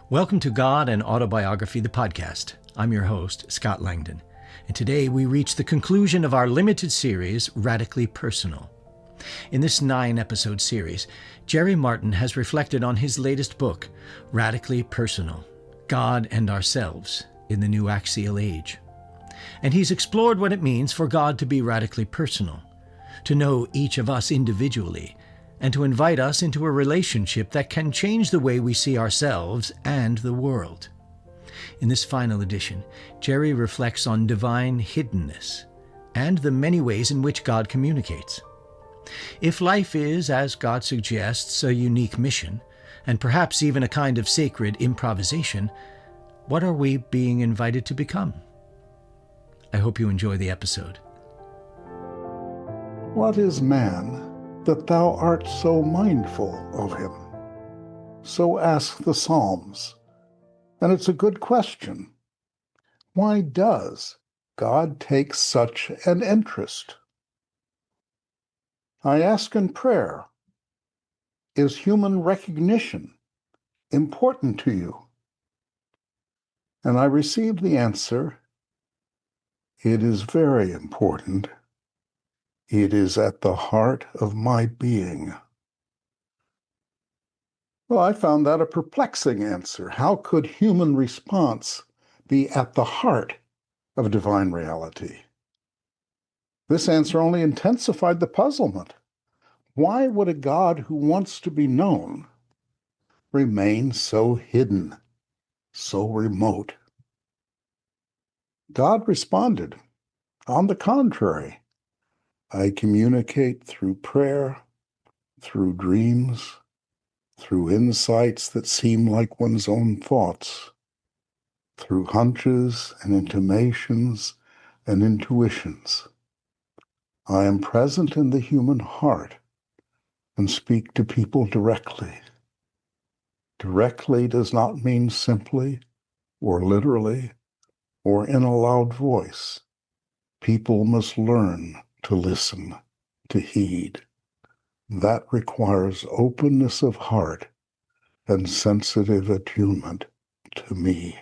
Welcome to God and Autobiography, the podcast. I'm your host, Scott Langdon, and today we reach the conclusion of our limited series, Radically Personal. In this 9-episode series, Jerry Martin has reflected on his latest book, Radically Personal, God and Ourselves in the New Axial Age. And he's explored what it means for God to be radically personal, to know each of us individually, and to invite us into a relationship that can change the way we see ourselves and the world. In this final edition, Jerry reflects on divine hiddenness and the many ways in which God communicates. If life is, as God suggests, a unique mission, and perhaps even a kind of sacred improvisation, what are we being invited to become? I hope you enjoy the episode. What is man, that thou art so mindful of him? So ask the Psalms. And it's a good question. Why does God take such an interest? I ask in prayer, is human recognition important to you? And I receive the answer, it is very important. It is at the heart of my being. Well, I found that a perplexing answer. How could human response be at the heart of divine reality? This answer only intensified the puzzlement. Why would a God who wants to be known remain so hidden, so remote? God responded, on the contrary, I communicate through prayer, through dreams, through insights that seem like one's own thoughts, through hunches and intimations and intuitions. I am present in the human heart and speak to people directly. Directly does not mean simply or literally or in a loud voice. People must learn to listen, to heed. That requires openness of heart and sensitive attunement to me.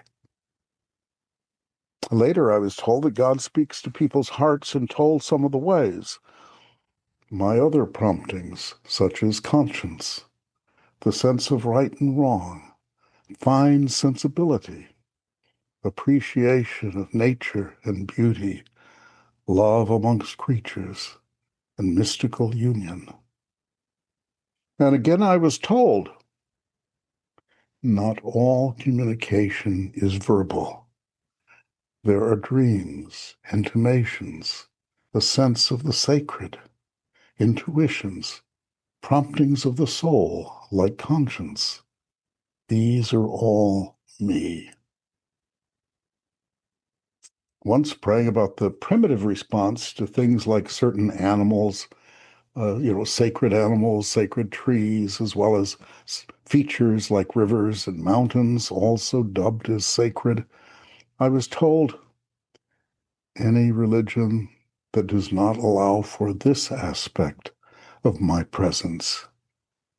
Later, I was told that God speaks to people's hearts and told some of the ways. My other promptings, such as conscience, the sense of right and wrong, fine sensibility, appreciation of nature and beauty, love amongst creatures, and mystical union. And again I was told, not all communication is verbal. There are dreams, intimations, a sense of the sacred, intuitions, promptings of the soul, like conscience. These are all me. Once praying about the primitive response to things like certain animals, sacred animals, sacred trees, as well as features like rivers and mountains, also dubbed as sacred, I was told, any religion that does not allow for this aspect of my presence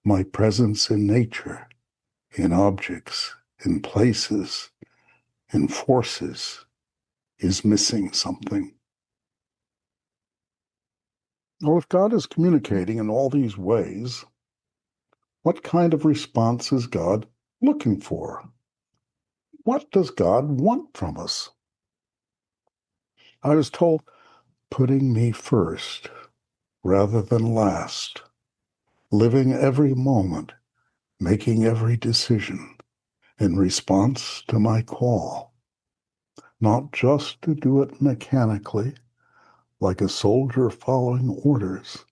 in nature, in objects, in places, in forces, is missing something. Well, if God is communicating in all these ways, what kind of response is God looking for? What does God want from us? I was told, putting me first rather than last, living every moment, making every decision in response to my call, not just to do it mechanically, like a soldier following orders,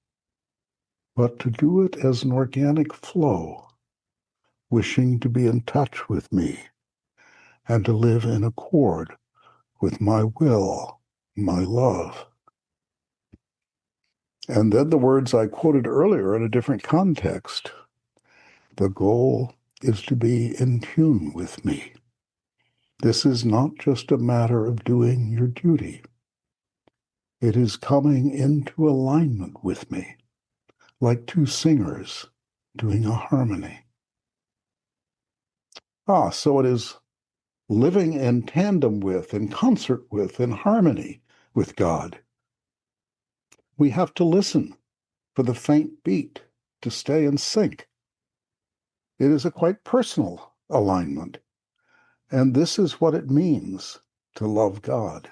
but to do it as an organic flow, wishing to be in touch with me and to live in accord with my will, my love. And then the words I quoted earlier in a different context. The goal is to be in tune with me. This is not just a matter of doing your duty. It is coming into alignment with me, like two singers doing a harmony. So it is living in tandem with, in concert with, in harmony with God. We have to listen for the faint beat to stay in sync. It is a quite personal alignment. And this is what it means to love God.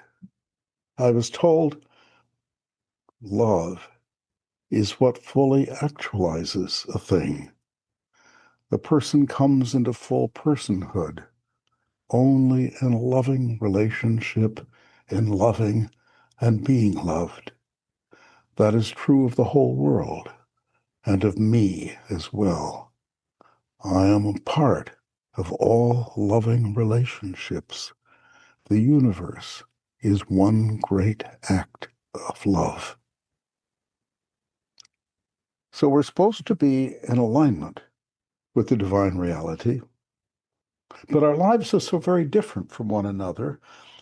I was told love is what fully actualizes a thing. The person comes into full personhood only in a loving relationship, in loving and being loved. That is true of the whole world and of me as well. I am a part of all loving relationships. The universe is one great act of love. So we're supposed to be in alignment with the divine reality, but our lives are so very different from one another.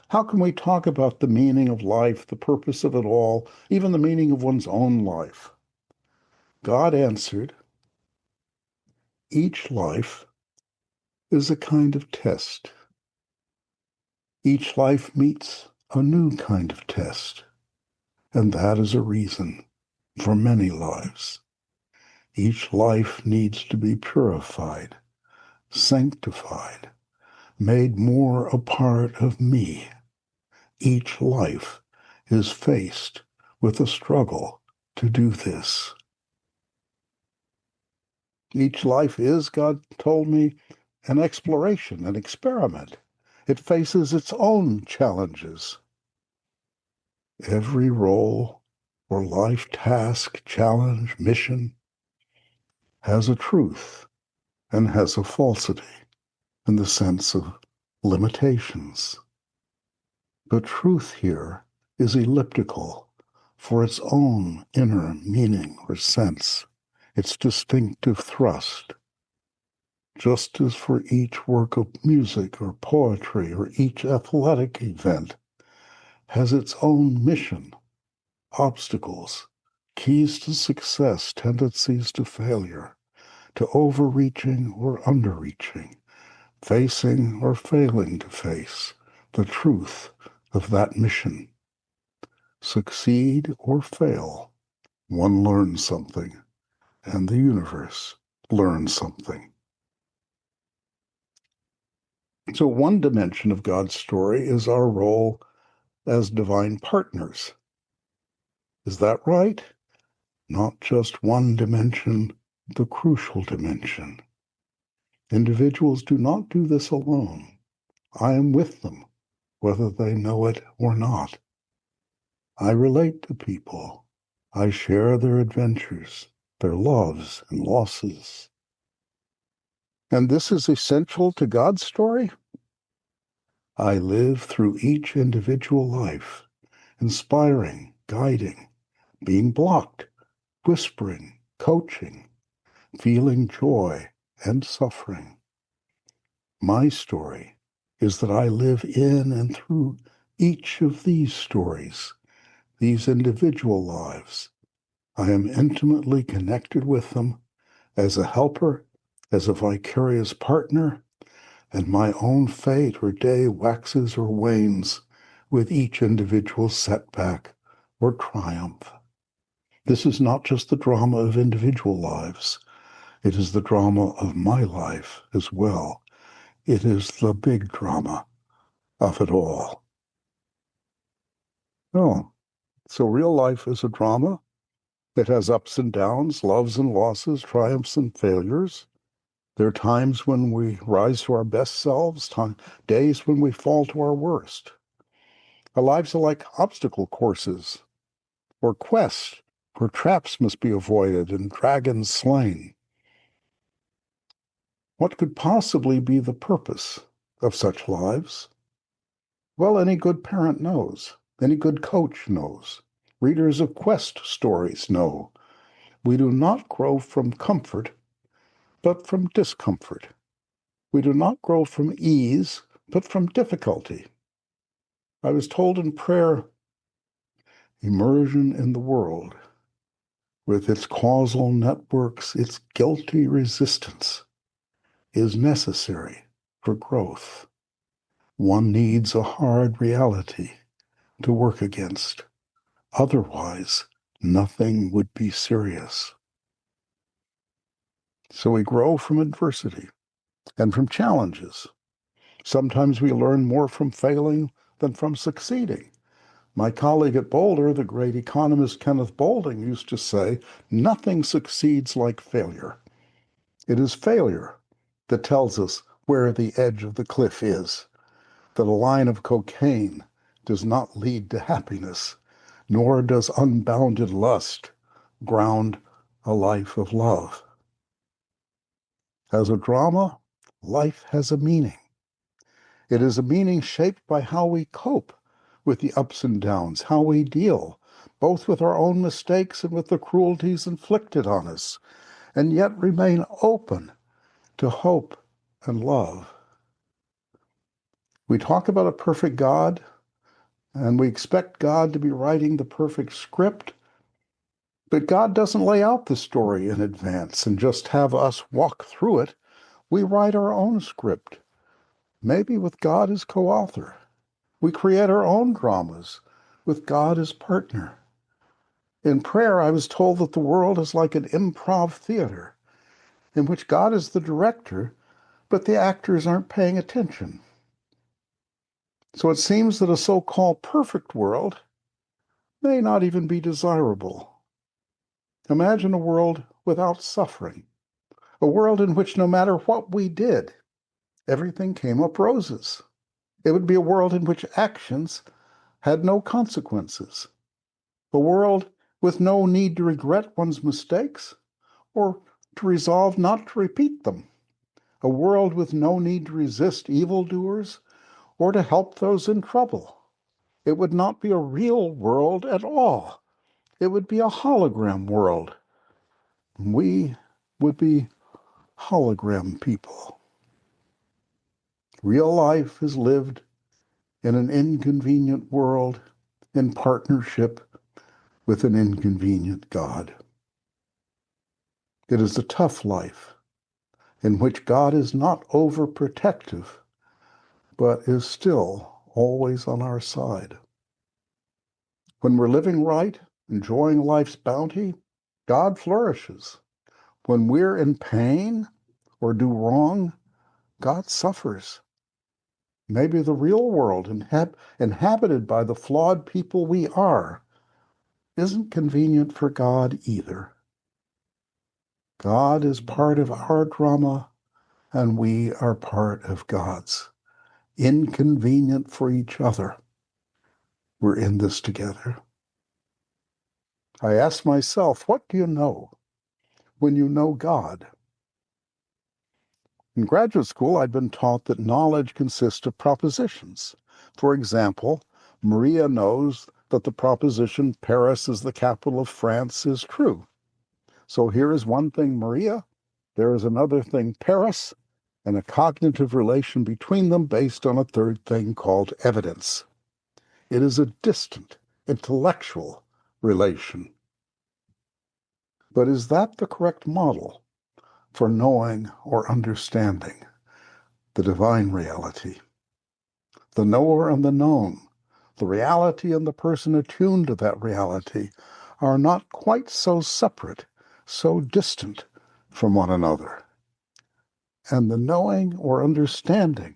How can we talk about the meaning of life, the purpose of it all, even the meaning of one's own life? God answered, each life is a kind of test. Each life meets a new kind of test, and that is a reason for many lives. Each life needs to be purified, sanctified, made more a part of me. Each life is faced with a struggle to do this. Each life is, God told me, an exploration, an experiment. It faces its own challenges. Every role or life task, challenge, mission has a truth and has a falsity in the sense of limitations. But truth here is elliptical for its own inner meaning or sense, its distinctive thrust. Just as for each work of music or poetry or each athletic event has its own mission, obstacles, keys to success, tendencies to failure, to overreaching or underreaching, facing or failing to face the truth of that mission. Succeed or fail, one learns something, and the universe learns something. So one dimension of God's story is our role as divine partners. Is that right? Not just one dimension, the crucial dimension. Individuals do not do this alone. I am with them, whether they know it or not. I relate to people. I share their adventures, their loves and losses. And this is essential to God's story. I live through each individual life, inspiring, guiding, being blocked, whispering, coaching, feeling joy and suffering. My story is that I live in and through each of these stories, these individual lives. I am intimately connected with them as a helper, as a vicarious partner, and my own fate or day waxes or wanes with each individual setback or triumph. This is not just the drama of individual lives. It is the drama of my life as well. It is the big drama of it all. Oh, so real life is a drama. It has ups and downs, loves and losses, triumphs and failures. There are times when we rise to our best selves, days when we fall to our worst. Our lives are like obstacle courses or quests where traps must be avoided and dragons slain. What could possibly be the purpose of such lives? Well, any good parent knows. Any good coach knows. Readers of quest stories know. We do not grow from comfort, but from discomfort. We do not grow from ease, but from difficulty. I was told in prayer, immersion in the world, with its causal networks, its guilty resistance, is necessary for growth. One needs a hard reality to work against. Otherwise, nothing would be serious. So we grow from adversity and from challenges. Sometimes we learn more from failing than from succeeding. My colleague at Boulder, the great economist Kenneth Boulding, used to say, nothing succeeds like failure. It is failure that tells us where the edge of the cliff is, that a line of cocaine does not lead to happiness, nor does unbounded lust ground a life of love. As a drama, life has a meaning. It is a meaning shaped by how we cope with the ups and downs, how we deal both with our own mistakes and with the cruelties inflicted on us, and yet remain open to hope and love. We talk about a perfect God, and we expect God to be writing the perfect script, but God doesn't lay out the story in advance and just have us walk through it. We write our own script, maybe with God as co-author. We create our own dramas with God as partner. In prayer, I was told that the world is like an improv theater in which God is the director, but the actors aren't paying attention. So it seems that a so-called perfect world may not even be desirable. Imagine a world without suffering, a world in which no matter what we did, everything came up roses. It would be a world in which actions had no consequences, a world with no need to regret one's mistakes or to resolve not to repeat them, a world with no need to resist evildoers or to help those in trouble. It would not be a real world at all. It would be a hologram world. We would be hologram people. Real life is lived in an inconvenient world in partnership with an inconvenient God. It is a tough life in which God is not overprotective, but is still always on our side. When we're living right, enjoying life's bounty, God flourishes. When we're in pain or do wrong, God suffers. Maybe the real world, inhabited by the flawed people we are, isn't convenient for God either. God is part of our drama, and we are part of God's. Inconvenient for each other. We're in this together. I ask myself, what do you know when you know God? In graduate school, I'd been taught that knowledge consists of propositions. For example, Maria knows that the proposition Paris is the capital of France is true. So here is one thing, Maria. There is another thing, Paris, and a cognitive relation between them based on a third thing called evidence. It is a distant, intellectual relation. But is that the correct model for knowing or understanding the divine reality? The knower and the known, the reality and the person attuned to that reality, are not quite so separate, so distant from one another. And the knowing or understanding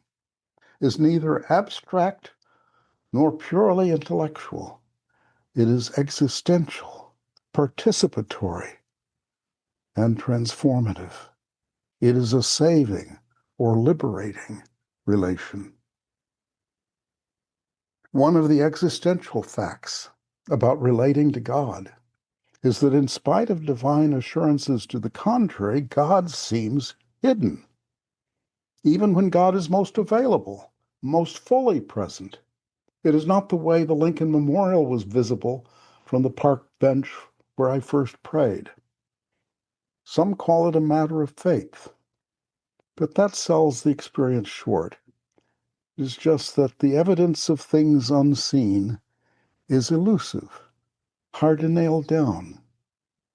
is neither abstract nor purely intellectual. It is existential, participatory, and transformative. It is a saving or liberating relation. One of the existential facts about relating to God is that in spite of divine assurances to the contrary, God seems hidden. Even when God is most available, most fully present, it is not the way the Lincoln Memorial was visible from the park bench where I first prayed. Some call it a matter of faith, but that sells the experience short. It is just that the evidence of things unseen is elusive, hard to nail down.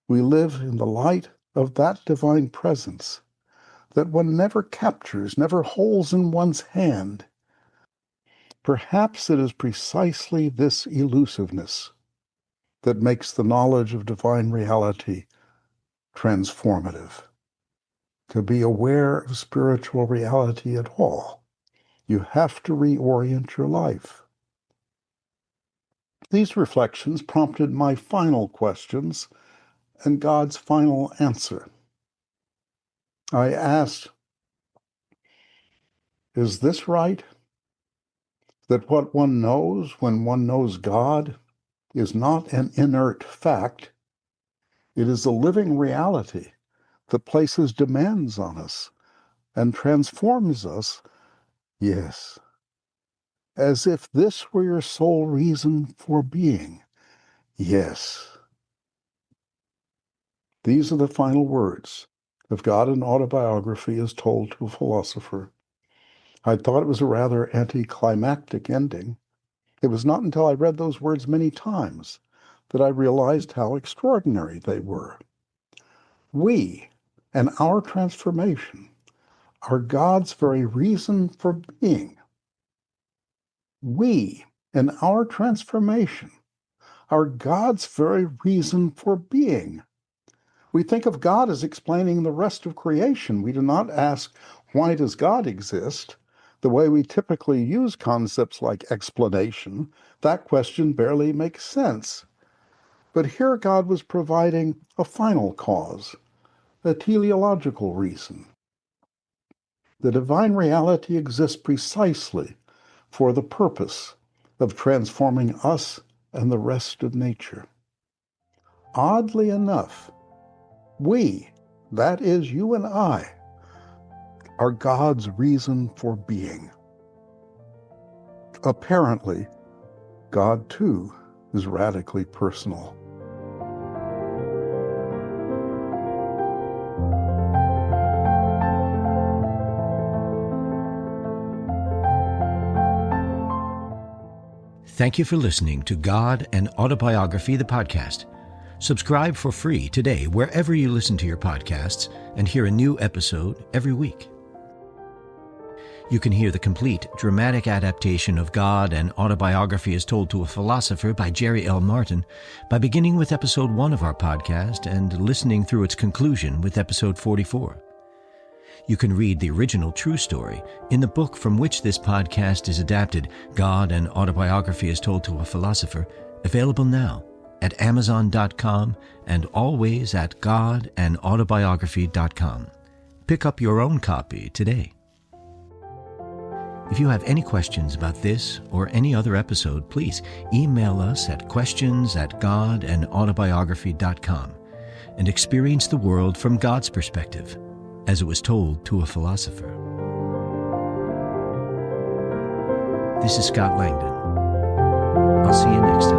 We live in the light of that divine presence, that one never captures, never holds in one's hand. Perhaps it is precisely this elusiveness that makes the knowledge of divine reality transformative. To be aware of spiritual reality at all, you have to reorient your life. These reflections prompted my final questions and God's final answer. I asked, is this right? That what one knows when one knows God is not an inert fact. It is a living reality that places demands on us and transforms us. Yes, as if this were your sole reason for being. Yes. These are the final words of God in Autobiography as told to a philosopher. I thought it was a rather anticlimactic ending. It was not until I read those words many times that I realized how extraordinary they were. We and our transformation are God's very reason for being. We and our transformation are God's very reason for being. We think of God as explaining the rest of creation. We do not ask, why does God exist? The way we typically use concepts like explanation, that question barely makes sense. But here God was providing a final cause, a teleological reason. The divine reality exists precisely for the purpose of transforming us and the rest of nature. Oddly enough, we, that is you and I, are God's reason for being. Apparently, God too is radically personal. Thank you for listening to God and Autobiography, the podcast. Subscribe for free today wherever you listen to your podcasts and hear a new episode every week. You can hear the complete dramatic adaptation of God and Autobiography as Told to a Philosopher by Jerry L. Martin by beginning with episode 1 of our podcast and listening through its conclusion with episode 44. You can read the original true story in the book from which this podcast is adapted, God and Autobiography as Told to a Philosopher, available now at Amazon.com and always at godandautobiography.com. Pick up your own copy today. If you have any questions about this or any other episode, please email us at questions@godandautobiography.com and experience the world from God's perspective, as it was told to a philosopher. This is Scott Langdon. I'll see you next time.